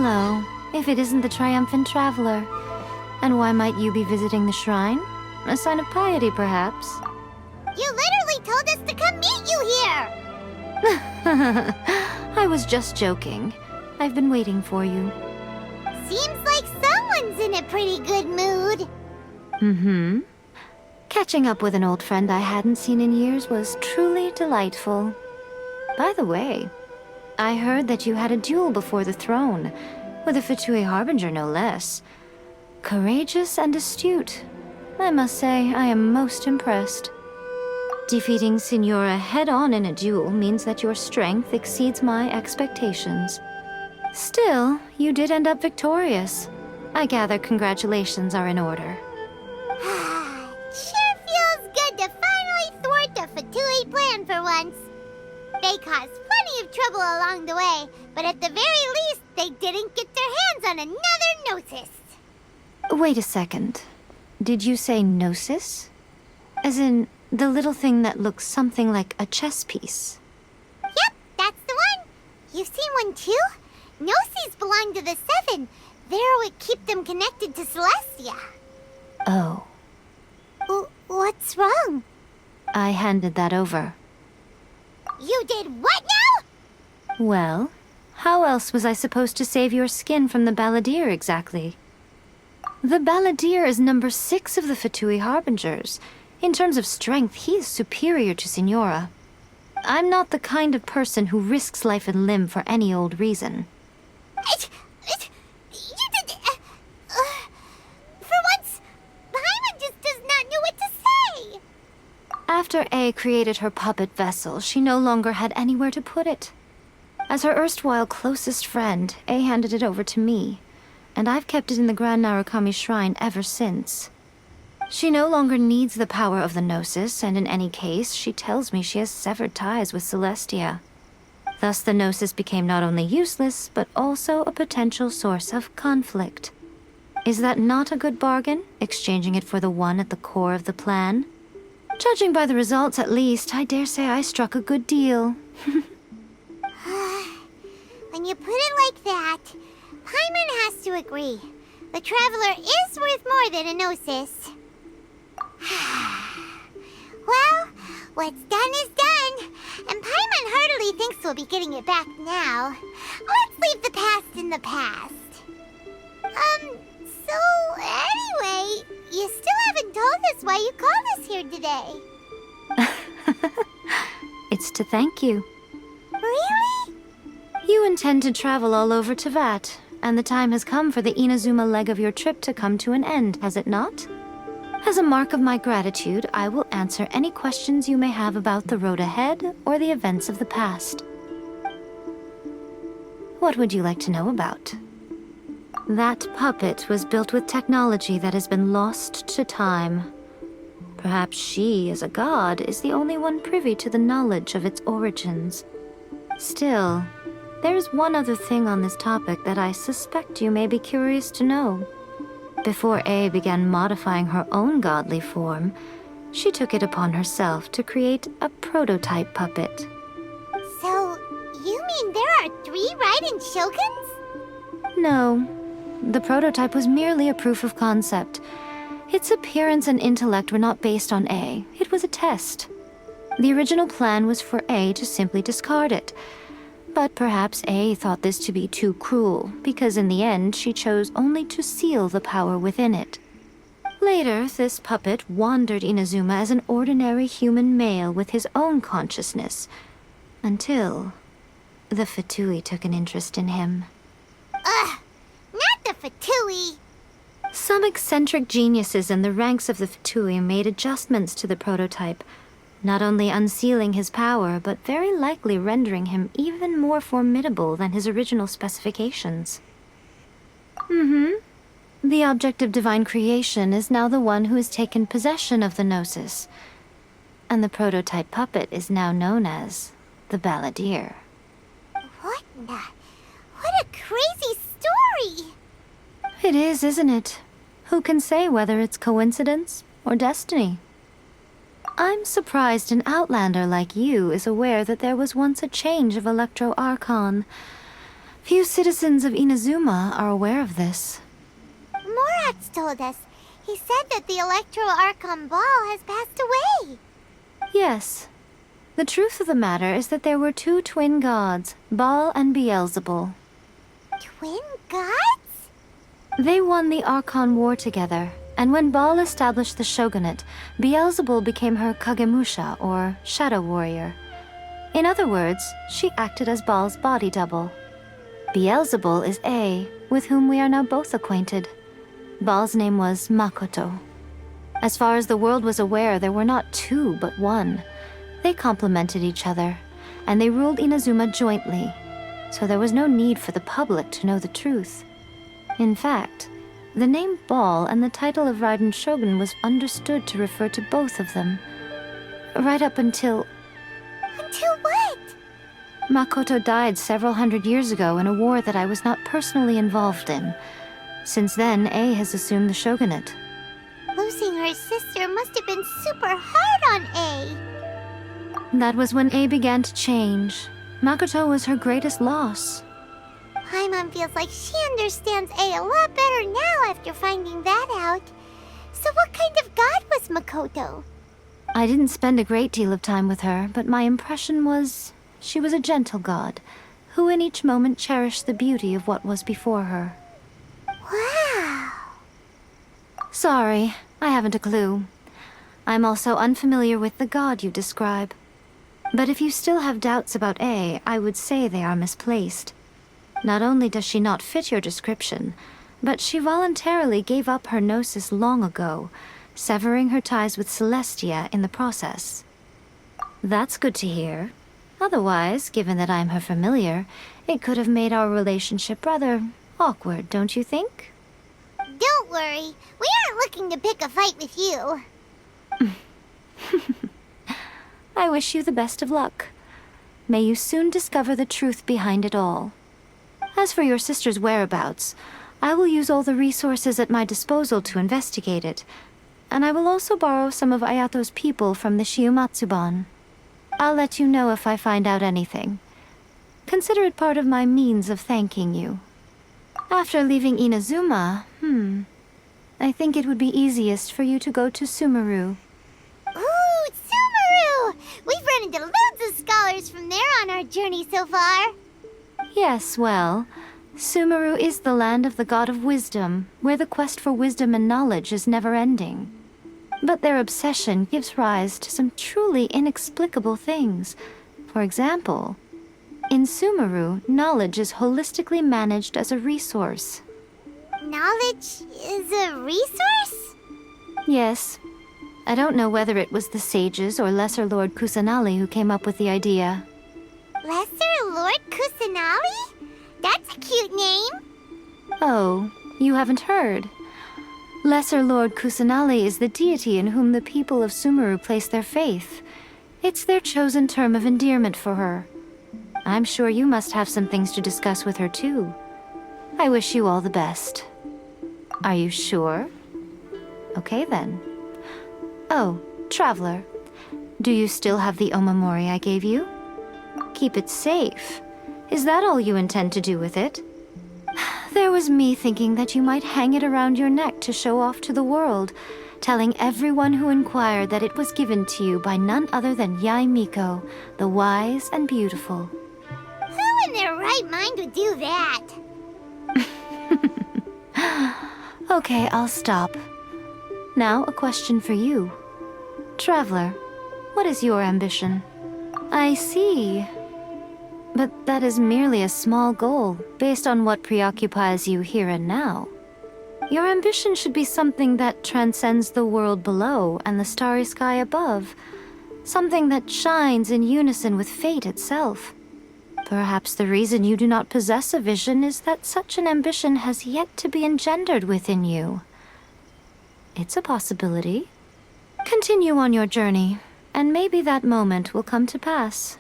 Hello, if it isn't the triumphant traveler. And why might you be visiting the shrine? A sign of piety, perhaps? You literally told us to come meet you here! I was just joking. I've been waiting for you. Seems like someone's in a pretty good mood. Mm-hmm. Catching up with an old friend I hadn't seen in years was truly delightful. By the way, I heard that you had a duel before the throne, with a Fatui Harbinger no less. Courageous and astute. I must say, I am most impressed. Defeating Signora head-on in a duel means that your strength exceeds my expectations. Still, you did end up victorious. I gather congratulations are in order. Sure feels good to finally thwart the Fatui plan for once. They caused plenty of trouble along the way, but at the very least, they didn't get their hands on another Gnosis. Wait a second. Did you say Gnosis? As in, the little thing that looks something like a chess piece? Yep, that's the one. You've seen one too? Gnosis belong to the Seven. They're what keep them connected to Celestia. Oh. What's wrong? I handed that over. You did what now? Well, how else was I supposed to save your skin from the Balladeer exactly? The Balladeer is number 6 of the Fatui Harbingers. In terms of strength, he is superior to Signora. I'm not the kind of person who risks life and limb for any old reason. For once, Paimon just does not know what to say. After Yae created her puppet vessel, she no longer had anywhere to put it. As her erstwhile closest friend, Yae handed it over to me, and I've kept it in the Grand Narukami Shrine ever since. She no longer needs the power of the Gnosis, and in any case, she tells me she has severed ties with Celestia. Thus the Gnosis became not only useless, but also a potential source of conflict. Is that not a good bargain, exchanging it for the one at the core of the plan? Judging by the results, at least, I dare say I struck a good deal. When you put it like that, Paimon has to agree. The Traveler is worth more than a Gnosis. Well, what's done is done, and Paimon heartily thinks we'll be getting it back now. Let's leave the past in the past. So anyway, you still haven't told us why you called us here today. It's to thank you. Really? You intend to travel all over Teyvat, and the time has come for the Inazuma leg of your trip to come to an end, has it not? As a mark of my gratitude, I will answer any questions you may have about the road ahead or the events of the past. What would you like to know about? That puppet was built with technology that has been lost to time. Perhaps she, as a god, is the only one privy to the knowledge of its origins. Still, there is one other thing on this topic that I suspect you may be curious to know. Before Yae began modifying her own godly form, she took it upon herself to create a prototype puppet. So, you mean there are 3 Raiden Shoguns? No. The prototype was merely a proof of concept. Its appearance and intellect were not based on Yae. It was a test. The original plan was for Yae to simply discard it. But perhaps Yae thought this to be too cruel, because in the end she chose only to seal the power within it. Later, this puppet wandered Inazuma as an ordinary human male with his own consciousness, until the Fatui took an interest in him. Ugh! Not the Fatui! Some eccentric geniuses in the ranks of the Fatui made adjustments to the prototype, not only unsealing his power, but very likely rendering him even more formidable than his original specifications. The object of divine creation is now the one who has taken possession of the Gnosis, and the prototype puppet is now known as the Balladeer. What a crazy story! It is, isn't it? Who can say whether it's coincidence or destiny? I'm surprised an outlander like you is aware that there was once a change of Electro Archon. Few citizens of Inazuma are aware of this. Morat's told us. He said that the Electro Archon Ball has passed away. Yes. The truth of the matter is that there were two twin gods, Baal and Beelzebul. Twin gods? They won the Archon War together, and when Baal established the shogunate, Beelzebul became her Kagemusha, or shadow warrior. In other words, she acted as Baal's body double. Beelzebul is A, with whom we are now both acquainted. Baal's name was Makoto. As far as the world was aware, there were not two, but one. They complemented each other, and they ruled Inazuma jointly, so there was no need for the public to know the truth. In fact, the name Baal and the title of Raiden Shogun was understood to refer to both of them. Right up until... Until what? Makoto died several hundred years ago in a war that I was not personally involved in. Since then, A has assumed the shogunate. Losing her sister must have been super hard on A. That was when A began to change. Makoto was her greatest loss. Paimon feels like she understands A a lot better now after finding that out. So what kind of god was Makoto? I didn't spend a great deal of time with her, but my impression was she was a gentle god, who in each moment cherished the beauty of what was before her. Wow. Sorry, I haven't a clue. I'm also unfamiliar with the god you describe. But if you still have doubts about A, I would say they are misplaced. Not only does she not fit your description, but she voluntarily gave up her gnosis long ago, severing her ties with Celestia in the process. That's good to hear. Otherwise, given that I'm her familiar, it could have made our relationship rather awkward, don't you think? Don't worry, we aren't looking to pick a fight with you. I wish you the best of luck. May you soon discover the truth behind it all. As for your sister's whereabouts, I will use all the resources at my disposal to investigate it, and I will also borrow some of Ayato's people from the Shiumatsuban. I'll let you know if I find out anything. Consider it part of my means of thanking you. After leaving Inazuma, I think it would be easiest for you to go to Sumeru. Ooh, Sumeru! We've run into loads of scholars from there on our journey so far. Yes, well, Sumeru is the land of the god of wisdom, where the quest for wisdom and knowledge is never-ending. But their obsession gives rise to some truly inexplicable things. For example, in Sumeru, knowledge is holistically managed as a resource. Knowledge is a resource? Yes. I don't know whether it was the sages or Lesser Lord Kusanali who came up with the idea. Lesser Lord Kusanali? That's a cute name. Oh, you haven't heard. Lesser Lord Kusanali is the deity in whom the people of Sumeru place their faith. It's their chosen term of endearment for her. I'm sure you must have some things to discuss with her too. I wish you all the best. Are you sure? Okay then. Oh, Traveler, do you still have the omamori I gave you? Keep it safe. Is that all you intend to do with it? There was me thinking that you might hang it around your neck to show off to the world, telling everyone who inquired that it was given to you by none other than Yae Miko, the wise and beautiful. Who in their right mind would do that? Okay, I'll stop. Now, a question for you. Traveler, what is your ambition? I see. But that is merely a small goal, based on what preoccupies you here and now. Your ambition should be something that transcends the world below and the starry sky above. Something that shines in unison with fate itself. Perhaps the reason you do not possess a vision is that such an ambition has yet to be engendered within you. It's a possibility. Continue on your journey, and maybe that moment will come to pass.